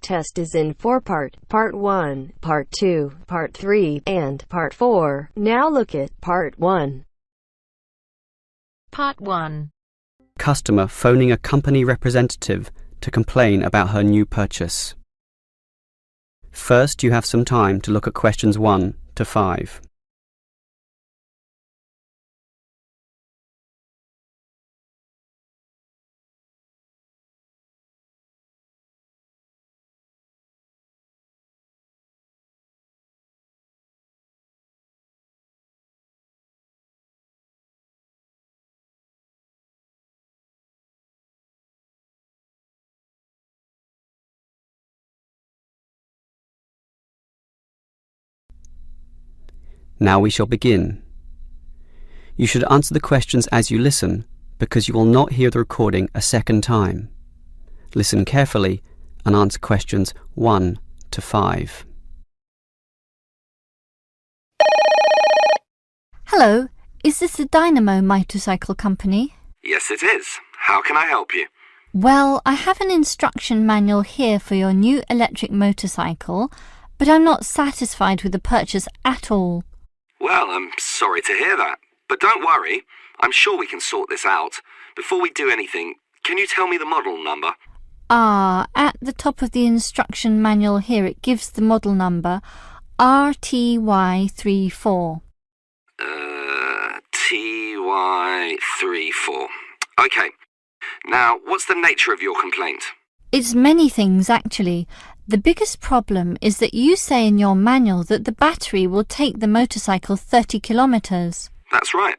test is in 4-part, Part 1, Part 2, Part 3, and Part 4. Now look at Part 1. Part 1. Customer phoning a company representative to complain about her new purchase. First, you have some time to look at questions 1 to 5. Now we shall begin. You should answer the questions as you listen, because you will not hear the recording a second time. Listen carefully and answer questions 1 to 5. Hello, is this the Dynamo Motorcycle Company? Yes, it is. How can I help you? Well, I have an instruction manual here for your new electric motorcycle, but I'm not satisfied with the purchase at all. Well, I'm sorry to hear that. But don't worry, I'm sure we can sort this out. Before we do anything, can you tell me the model number? At the top of the instruction manual here it gives the model number RTY34. TY34. Okay. Now, what's the nature of your complaint? It's many things, actually. The biggest problem is that you say in your manual that the battery will take the motorcycle 30 kilometres. That's right.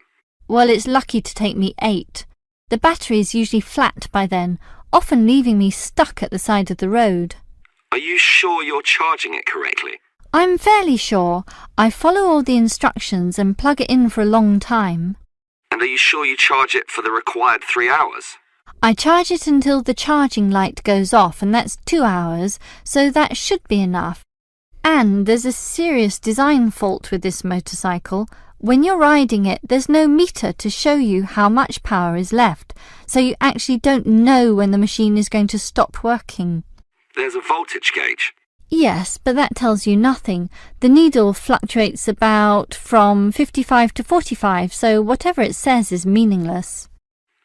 Well, it's lucky to take me 8. The battery is usually flat by then, often leaving me stuck at the side of the road. Are you sure you're charging it correctly? I'm fairly sure. I follow all the instructions and plug it in for a long time. And are you sure you charge it for the required 3 hours? I charge it until the charging light goes off, and that's 2 hours, so that should be enough. And there's a serious design fault with this motorcycle. When you're riding it, there's no meter to show you how much power is left, so you actually don't know when the machine is going to stop working. There's a voltage gauge. Yes, but that tells you nothing. The needle fluctuates about from 55 to 45, so whatever it says is meaningless.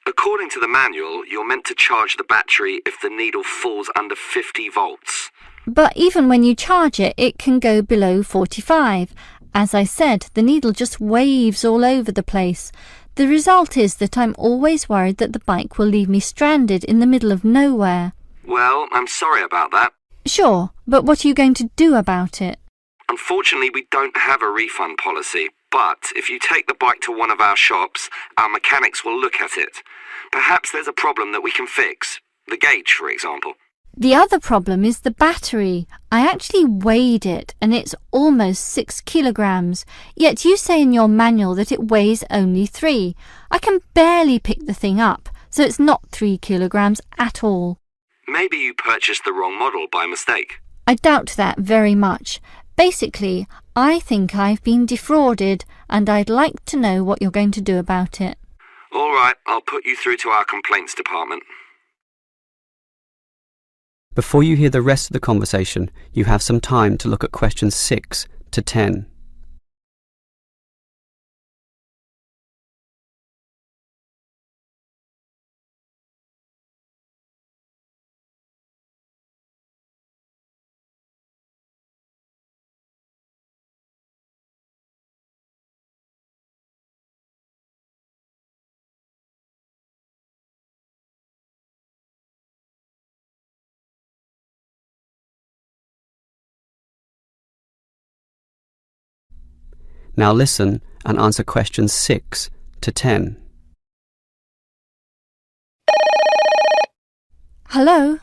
According to the manual, you're meant to charge the battery if the needle falls under 50 volts. But even when you charge it, it can go below 45. As I said, the needle just waves all over the place. The result is that I'm always worried that the bike will leave me stranded in the middle of nowhere. Well, I'm sorry about that. Sure, but what are you going to do about it? Unfortunately, we don't have a refund policy, but if you take the bike to one of our shops, our mechanics will look at it. Perhaps there's a problem that we can fix. The gauge, for example. The other problem is the battery. I actually weighed it, and it's almost 6 kilograms, yet you say in your manual that it weighs only 3. I can barely pick the thing up, so it's not 3 kilograms at all. Maybe you purchased the wrong model by mistake. I doubt that very much. Basically, I think I've been defrauded, and I'd like to know what you're going to do about it. All right, I'll put you through to our complaints department. Before you hear the rest of the conversation, you have some time to look at questions 6 to 10. Now listen and answer questions 6 to 10. Hello?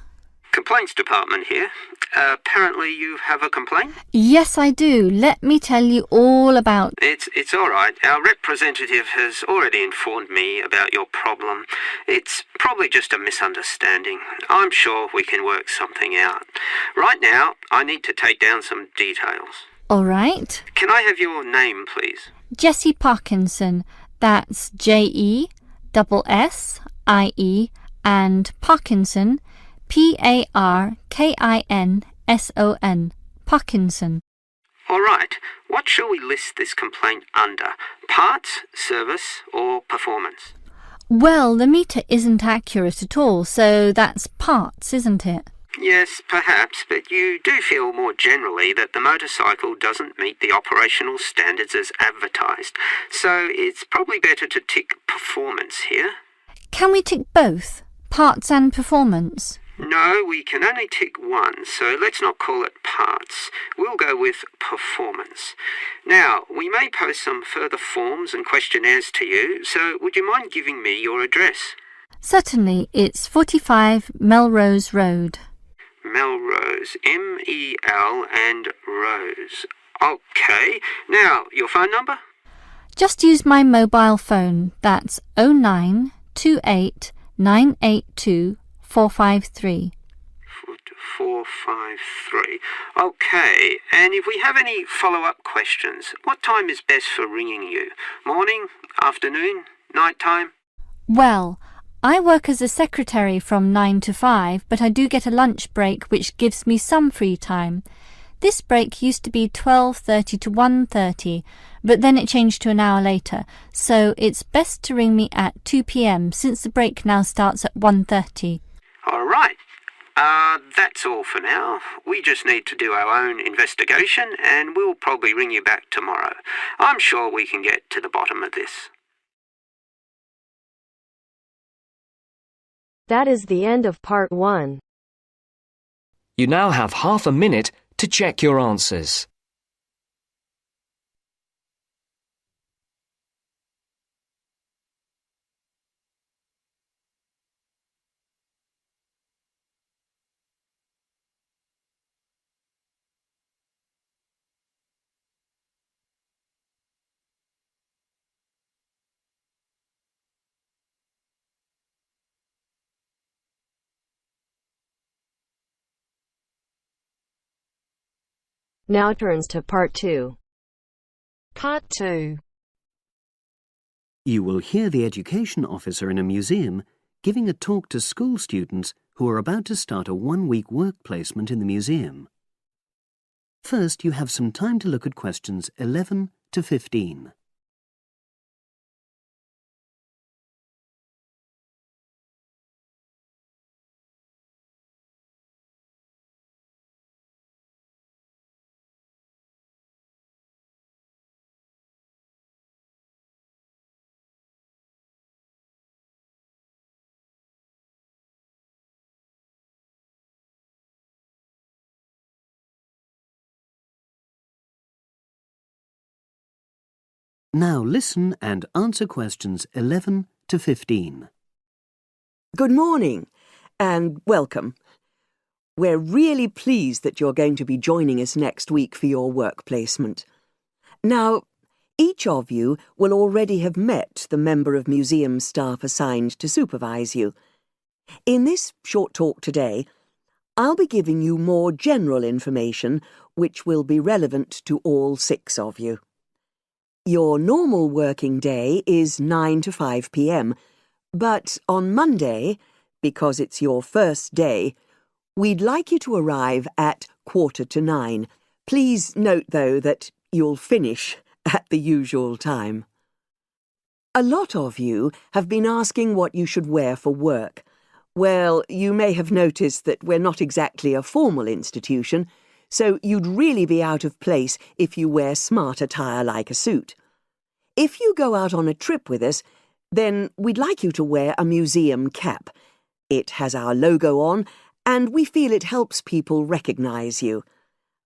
Complaints department here. Apparently you have a complaint? Yes, I do. Let me tell you all about... It's all right. Our representative has already informed me about your problem. It's probably just a misunderstanding. I'm sure we can work something out. Right now, I need to take down some details. All right. Can I have your name, please? Jessie Parkinson. That's Jessie and Parkinson, Parkinson. Parkinson. All right, what shall we list this complaint under? Parts, service, or performance? Well, the meter isn't accurate at all, so that's parts, isn't it? Yes, perhaps, but you do feel more generally that the motorcycle doesn't meet the operational standards as advertised, so it's probably better to tick performance here. Can we tick both, parts and performance? No, we can only tick one, so let's not call it parts. We'll go with performance. Now, we may post some further forms and questionnaires to you, so would you mind giving me your address? Certainly, it's 45 Melrose Road. Melrose, M-E-L and Rose. OK. Now, your phone number? Just use my mobile phone. That's 0928 982 453. 453. OK, and if we have any follow-up questions, what time is best for ringing you? Morning, afternoon, night time? Well, I work as a secretary from 9 to 5, but I do get a lunch break which gives me some free time. This break used to be 12:30 to 1:30, but then it changed to an hour later, so it's best to ring me at 2 p.m. since the break now starts at 1:30. All right. That's all for now. We just need to do our own investigation and we'll probably ring you back tomorrow. I'm sure we can get to the bottom of this. That is the end of part 1. You now have half a minute to check your answers. Now turns to part 2. Part 2. You will hear the education officer in a museum giving a talk to school students who are about to start a one-week work placement in the museum. First, you have some time to look at questions 11 to 15. Now listen and answer questions 11 to 15. Good morning and welcome. We're really pleased that you're going to be joining us next week for your work placement. Now, each of you will already have met the member of museum staff assigned to supervise you. In this short talk today, I'll be giving you more general information which will be relevant to all 6 of you. Your normal working day is 9 to 5 p.m, but on Monday, because it's your first day, we'd like you to arrive at 8:45. Please note, though, that you'll finish at the usual time. A lot of you have been asking what you should wear for work. Well, you may have noticed that we're not exactly a formal institution, so you'd really be out of place if you wear smart attire like a suit. If you go out on a trip with us, then we'd like you to wear a museum cap. It has our logo on, and we feel it helps people recognise you.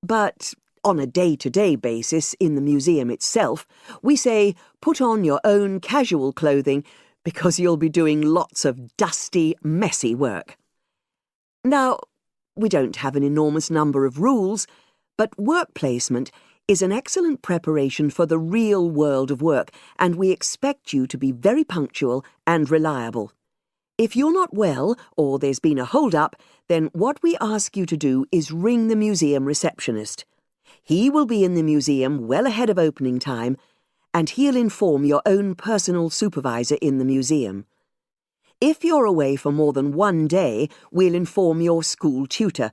But on a day-to-day basis in the museum itself, we say put on your own casual clothing because you'll be doing lots of dusty, messy work. Now, we don't have an enormous number of rules, but work placement is an excellent preparation for the real world of work, and we expect you to be very punctual and reliable. If you're not well, or there's been a hold-up, then what we ask you to do is ring the museum receptionist. He will be in the museum well ahead of opening time, and he'll inform your own personal supervisor in the museum. If you're away for more than 1 day, we'll inform your school tutor.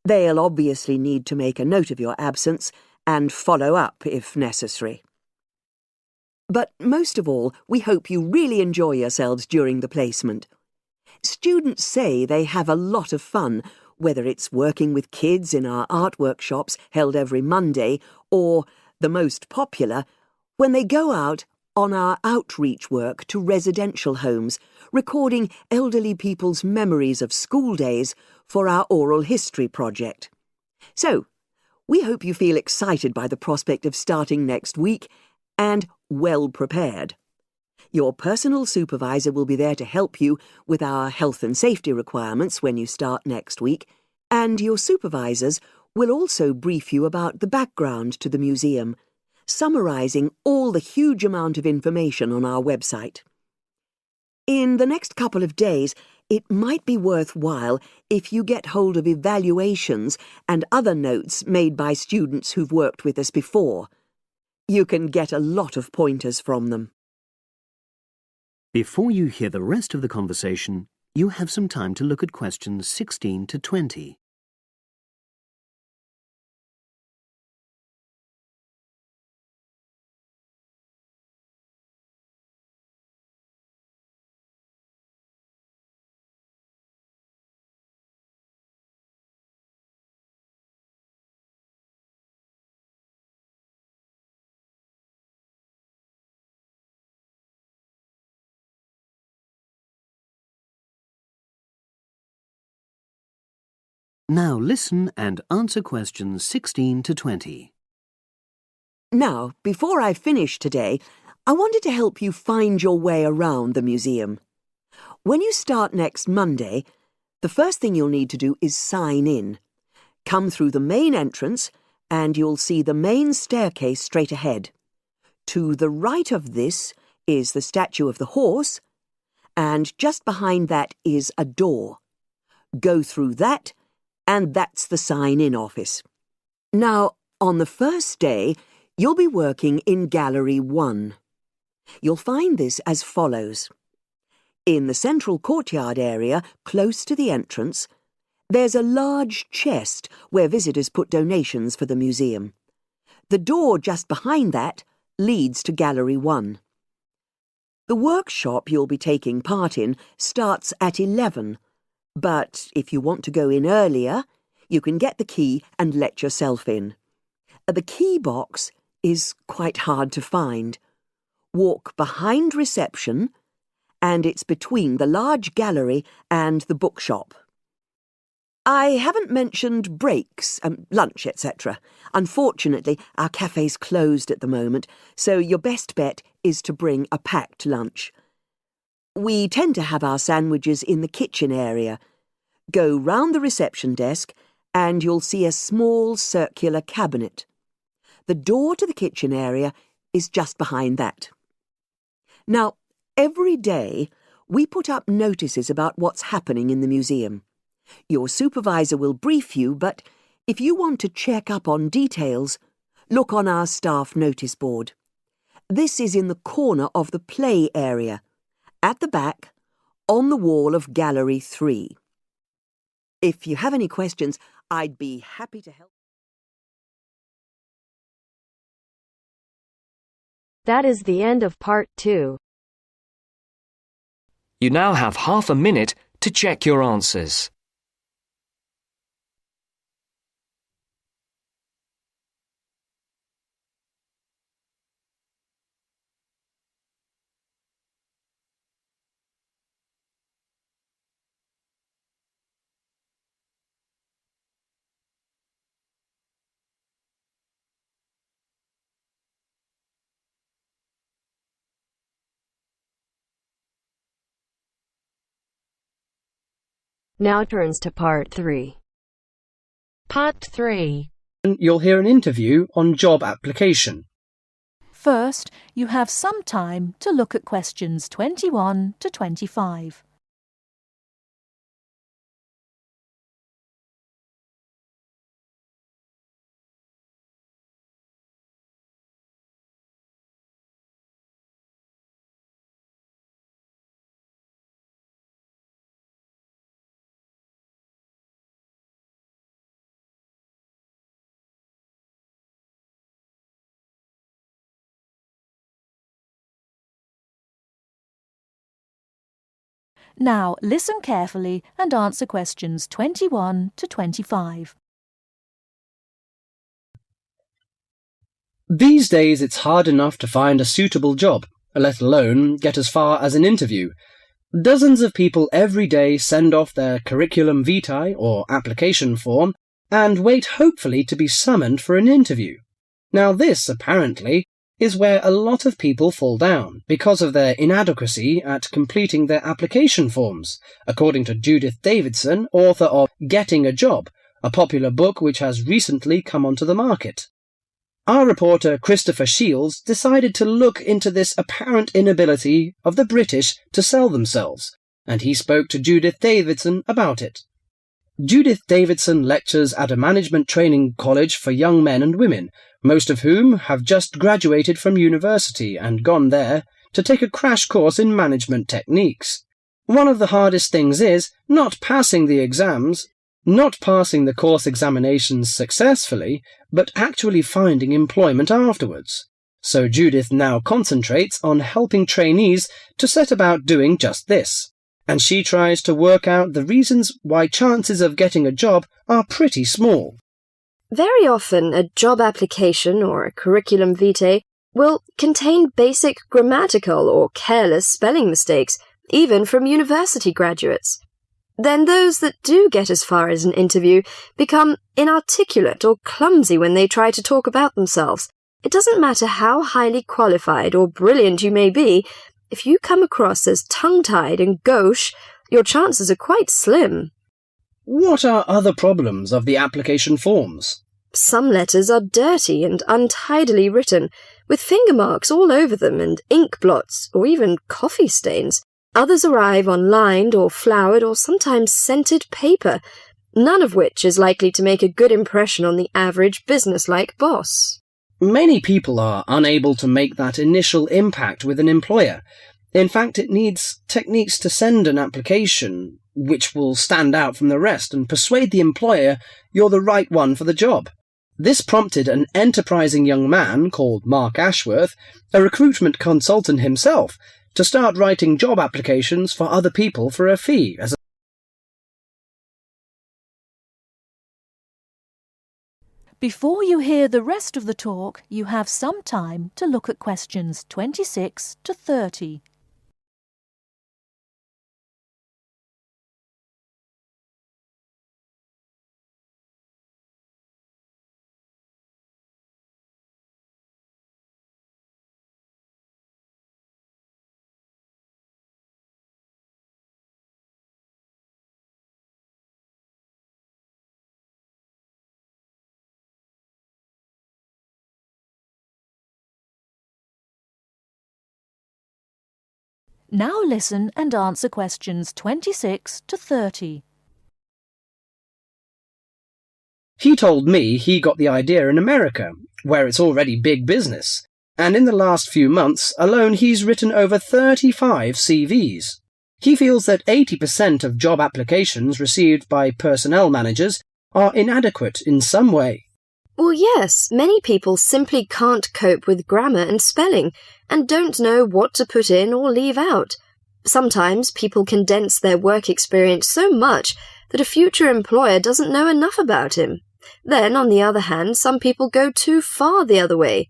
They'll obviously need to make a note of your absence and follow up if necessary. But most of all, we hope you really enjoy yourselves during the placement. Students say they have a lot of fun, whether it's working with kids in our art workshops held every Monday, or, the most popular, when they go out on our outreach work to residential homes, recording elderly people's memories of school days for our oral history project. So, we hope you feel excited by the prospect of starting next week and well prepared. Your personal supervisor will be there to help you with our health and safety requirements when you start next week, and your supervisors will also brief you about the background to the museum, summarising all the huge amount of information on our website. In the next couple of days, it might be worthwhile if you get hold of evaluations and other notes made by students who've worked with us before. You can get a lot of pointers from them. Before you hear the rest of the conversation, you have some time to look at questions 16 to 20. Now listen and answer questions 16 to 20. Now, before I finish today, I wanted to help you find your way around the museum. When you start next Monday, the first thing you'll need to do is sign in. Come through the main entrance and you'll see the main staircase straight ahead. To the right of this is the statue of the horse, and just behind that is a door. Go through that, and that's the sign-in office. Now, on the first day, you'll be working in Gallery 1. You'll find this as follows. In the central courtyard area, close to the entrance, there's a large chest where visitors put donations for the museum. The door just behind that leads to Gallery 1. The workshop you'll be taking part in starts at 11, but if you want to go in earlier, you can get the key and let yourself in. The key box is quite hard to find. Walk behind reception, and it's between the large gallery and the bookshop. I haven't mentioned breaks, lunch, etc. Unfortunately, our cafe's closed at the moment, so your best bet is to bring a packed lunch. We tend to have our sandwiches in the kitchen area. Go round the reception desk and you'll see a small circular cabinet. The door to the kitchen area is just behind that. Now, every day we put up notices about what's happening in the museum. Your supervisor will brief you, but if you want to check up on details, look on our staff notice board. This is in the corner of the play area, at the back, on the wall of Gallery 3. If you have any questions, I'd be happy to help. That is the end of part 2. You now have half a minute to check your answers. Now turns to part 3. Part 3. You'll hear an interview on job application. First, you have some time to look at questions 21 to 25. Now listen carefully and answer questions 21 to 25. These days it's hard enough to find a suitable job, let alone get as far as an interview. Dozens of people every day send off their curriculum vitae or application form and wait hopefully to be summoned for an interview. Now this, apparently, is where a lot of people fall down because of their inadequacy at completing their application forms, according to Judith Davidson, author of Getting a Job, a popular book which has recently come onto the market. Our reporter Christopher Shields decided to look into this apparent inability of the British to sell themselves, and he spoke to Judith Davidson about it. Judith Davidson lectures at a management training college for young men and women, most of whom have just graduated from university and gone there to take a crash course in management techniques. One of the hardest things is not passing the exams, not passing the course examinations successfully, but actually finding employment afterwards. So Judith now concentrates on helping trainees to set about doing just this. And she tries to work out the reasons why chances of getting a job are pretty small. Very often, a job application or a curriculum vitae will contain basic grammatical or careless spelling mistakes, even from university graduates. Then those that do get as far as an interview become inarticulate or clumsy when they try to talk about themselves. It doesn't matter how highly qualified or brilliant you may be, if you come across as tongue-tied and gauche, your chances are quite slim. What are other problems of the application forms? Some letters are dirty and untidily written, with finger marks all over them and ink blots or even coffee stains. Others arrive on lined or flowered or sometimes scented paper, none of which is likely to make a good impression on the average business-like boss. Many people are unable to make that initial impact with an employer. In fact, it needs techniques to send an application which will stand out from the rest and persuade the employer you're the right one for the job. This prompted an enterprising young man called Mark Ashworth, a recruitment consultant himself, to start writing job applications for other people for a fee. Before you hear the rest of the talk, you have some time to look at questions 26 to 30. Now listen and answer questions 26 to 30. He told me he got the idea in America, where it's already big business, and in the last few months alone he's written over 35 CVs. He feels that 80% of job applications received by personnel managers are inadequate in some way. Well, yes, many people simply can't cope with grammar and spelling and don't know what to put in or leave out. Sometimes people condense their work experience so much that a future employer doesn't know enough about him. Then, on the other hand, some people go too far the other way.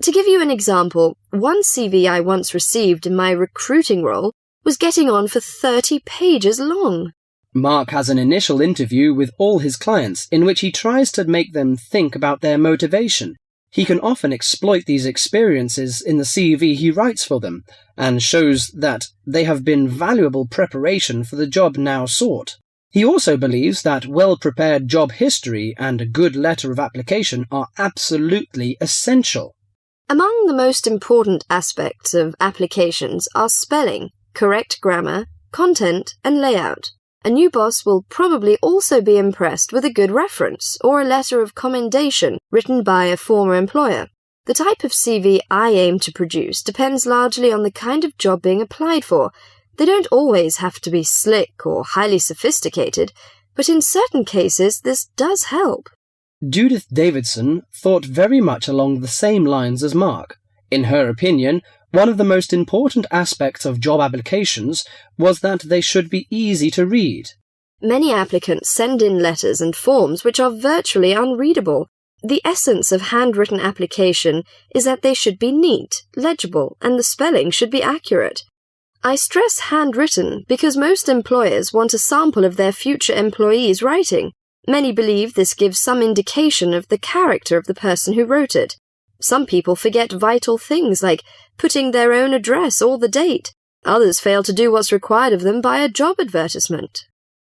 To give you an example, one CV I once received in my recruiting role was getting on for 30 pages long. Mark has an initial interview with all his clients in which he tries to make them think about their motivation. He can often exploit these experiences in the CV he writes for them and shows that they have been valuable preparation for the job now sought. He also believes that well-prepared job history and a good letter of application are absolutely essential. Among the most important aspects of applications are spelling, correct grammar, content, and layout. A new boss will probably also be impressed with a good reference or a letter of commendation written by a former employer. The type of CV I aim to produce depends largely on the kind of job being applied for. They don't always have to be slick or highly sophisticated, but in certain cases this does help. Judith Davidson thought very much along the same lines as Mark. In her opinion, one of the most important aspects of job applications was that they should be easy to read. Many applicants send in letters and forms which are virtually unreadable. The essence of handwritten application is that they should be neat, legible, and the spelling should be accurate. I stress handwritten because most employers want a sample of their future employees' writing. Many believe this gives some indication of the character of the person who wrote it. Some people forget vital things like putting their own address or the date. Others fail to do what's required of them by a job advertisement.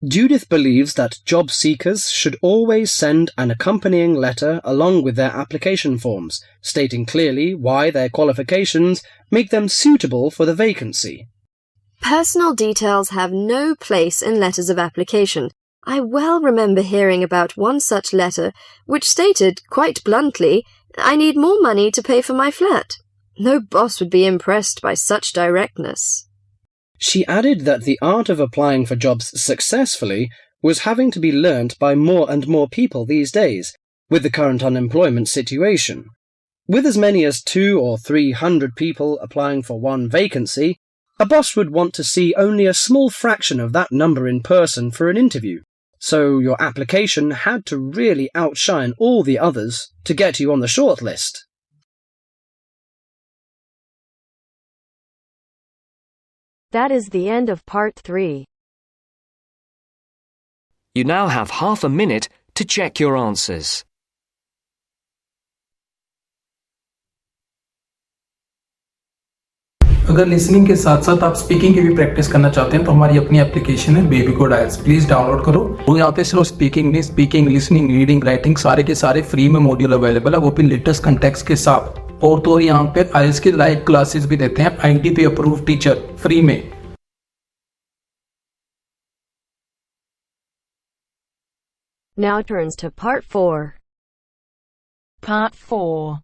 Judith believes that job seekers should always send an accompanying letter along with their application forms, stating clearly why their qualifications make them suitable for the vacancy. Personal details have no place in letters of application. I well remember hearing about one such letter which stated, quite bluntly, "I need more money to pay for my flat." No boss would be impressed by such directness. She added that the art of applying for jobs successfully was having to be learnt by more and more people these days, with the current unemployment situation. With as many as 200 or 300 people applying for one vacancy, a boss would want to see only a small fraction of that number in person for an interview, so your application had to really outshine all the others to get you on the shortlist. That is the end of part 3. You now have half a minute to check your answers. अगर listening के साथ साथ आप speaking की भी practice करना चाहते हैं तो हमारी अपनी एप्लीकेशन है BabyCode IELTS, प्लीज डाउनलोड करो। वो यहाँ पे सिर्फ स्पीकिंग नहीं, स्पीकिंग, लिसनिंग, रीडिंग, राइटिंग सारे के सारे फ्री में मॉड्यूल अवेलेबल है, वो भी लेटेस्ट कंटेक्स्ट के साथ। और तो यहाँ पे IELTS की लाइव क्लासेस भी देते हैं, IDP अप्रूव्ड टीचर फ्री में। Now turns to part 4. Part 4.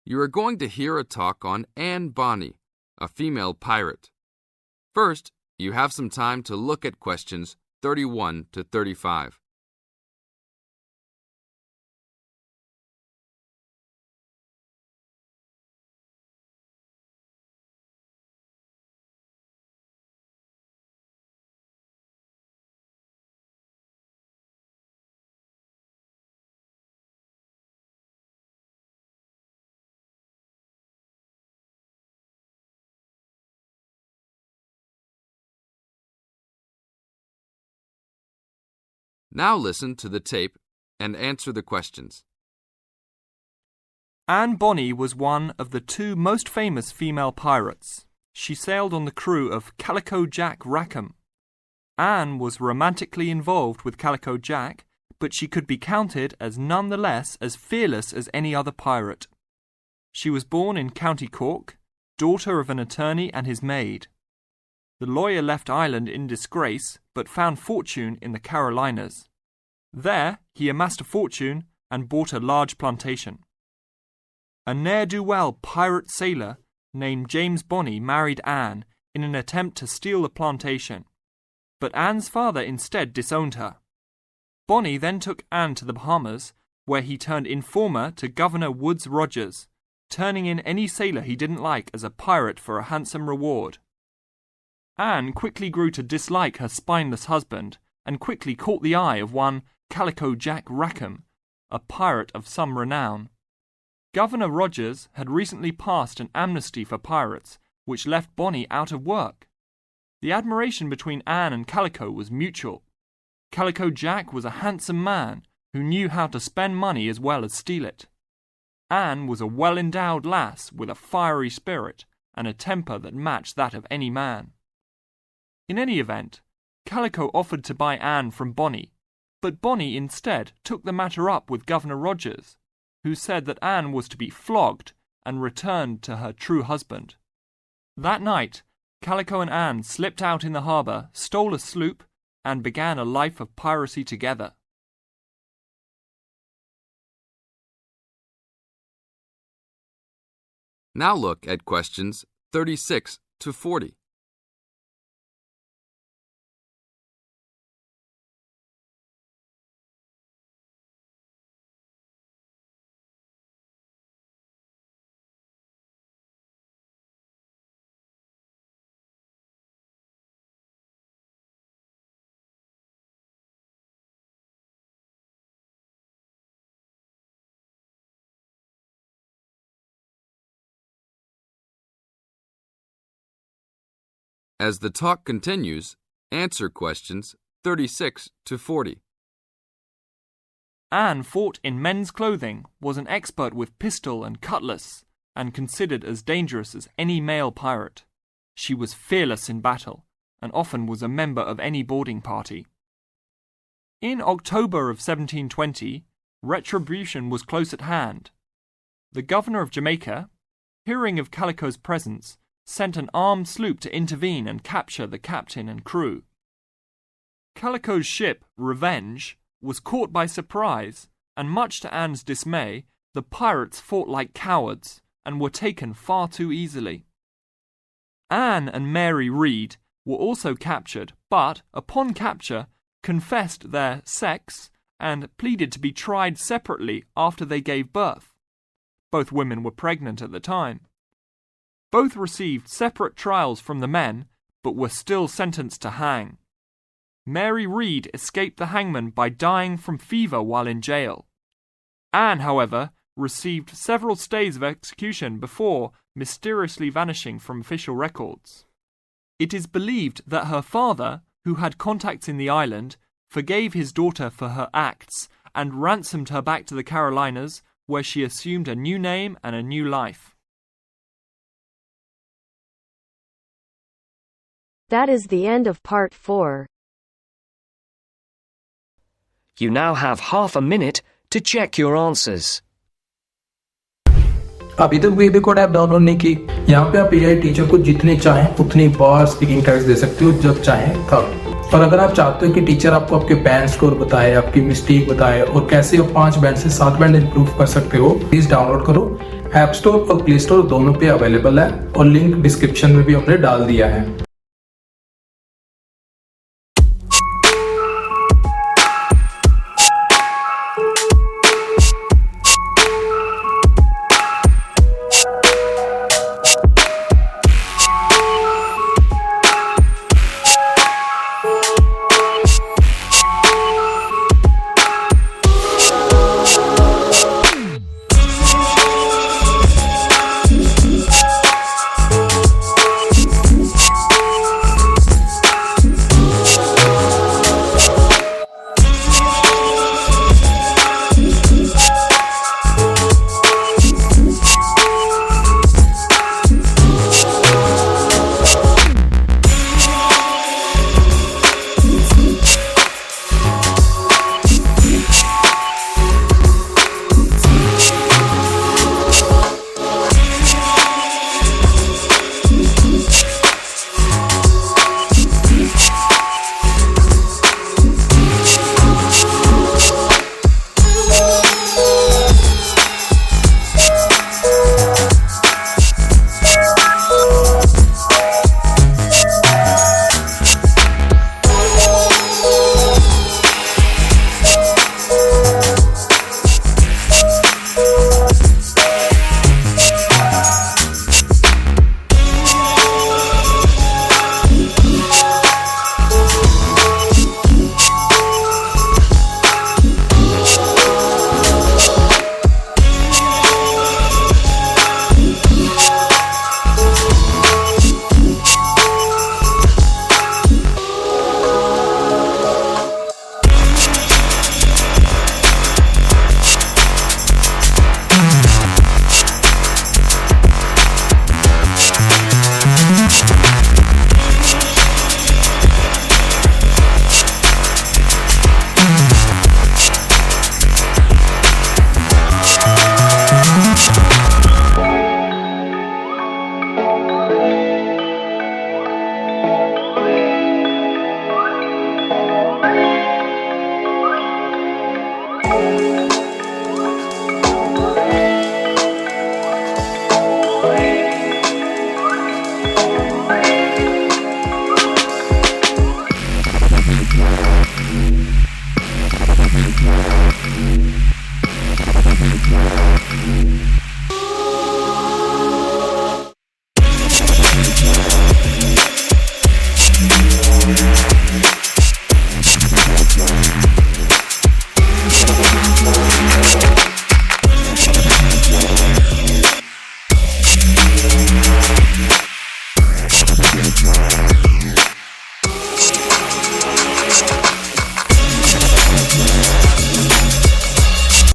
You are going to hear a talk on Anne Bonny, a female pirate. First, you have some time to look at questions 31 to 35. Now listen to the tape and answer the questions. Anne Bonny was one of the 2 most famous female pirates. She sailed on the crew of Calico Jack Rackham. Anne was romantically involved with Calico Jack, but she could be counted as none the less as fearless as any other pirate. She was born in County Cork, daughter of an attorney and his maid. The lawyer left Ireland in disgrace, but found fortune in the Carolinas. There, he amassed a fortune and bought a large plantation. A ne'er-do-well pirate sailor named James Bonny married Anne in an attempt to steal the plantation, but Anne's father instead disowned her. Bonny then took Anne to the Bahamas, where he turned informer to Governor Woodes Rogers, turning in any sailor he didn't like as a pirate for a handsome reward. Anne quickly grew to dislike her spineless husband and quickly caught the eye of one Calico Jack Rackham, a pirate of some renown. Governor Rogers had recently passed an amnesty for pirates, which left Bonny out of work. The admiration between Anne and Calico was mutual. Calico Jack was a handsome man who knew how to spend money as well as steal it. Anne was a well-endowed lass with a fiery spirit and a temper that matched that of any man. In any event, Calico offered to buy Anne from Bonny, but Bonny instead took the matter up with Governor Rogers, who said that Anne was to be flogged and returned to her true husband. That night, Calico and Anne slipped out in the harbour, stole a sloop, and began a life of piracy together. Now look at questions 36 to 40. As the talk continues, answer questions 36 to 40. Anne fought in men's clothing, was an expert with pistol and cutlass, and considered as dangerous as any male pirate. She was fearless in battle, and often was a member of any boarding party. In October of 1720, retribution was close at hand. The governor of Jamaica, hearing of Calico's presence, sent an armed sloop to intervene and capture the captain and crew. Calico's ship, Revenge, was caught by surprise, and much to Anne's dismay, the pirates fought like cowards and were taken far too easily. Anne and Mary Read were also captured, but, upon capture, confessed their sex and pleaded to be tried separately after they gave birth. Both women were pregnant at the time. Both received separate trials from the men, but were still sentenced to hang. Mary Read escaped the hangman by dying from fever while in jail. Anne, however, received several stays of execution before mysteriously vanishing from official records. It is believed that her father, who had contacts in the island, forgave his daughter for her acts and ransomed her back to the Carolinas, where she assumed a new name and a new life. That is the end of part 4. You now have half a minute to check your answers. अभी तक baby code app download नहीं की? यहाँ पे आप AI teacher को जितनी चाहें उतनी बार स्पीकिंग टेस्ट दे सकते हो, जब चाहें तब। और अगर आप चाहते हो कि टीचर आपको आपके बैंड स्कोर बताए, आपकी मिस्टेक बताए और कैसे आप 5 बैंड से 7 बैंड इंप्रूव कर सकते हो, प्लीज डाउनलोड करो। ऐप स्टोर और प्ले स्टोर दोनों पे अवेलेबल है और लिंक डिस्क्रिप्शन में भी हमने डाल दिया है।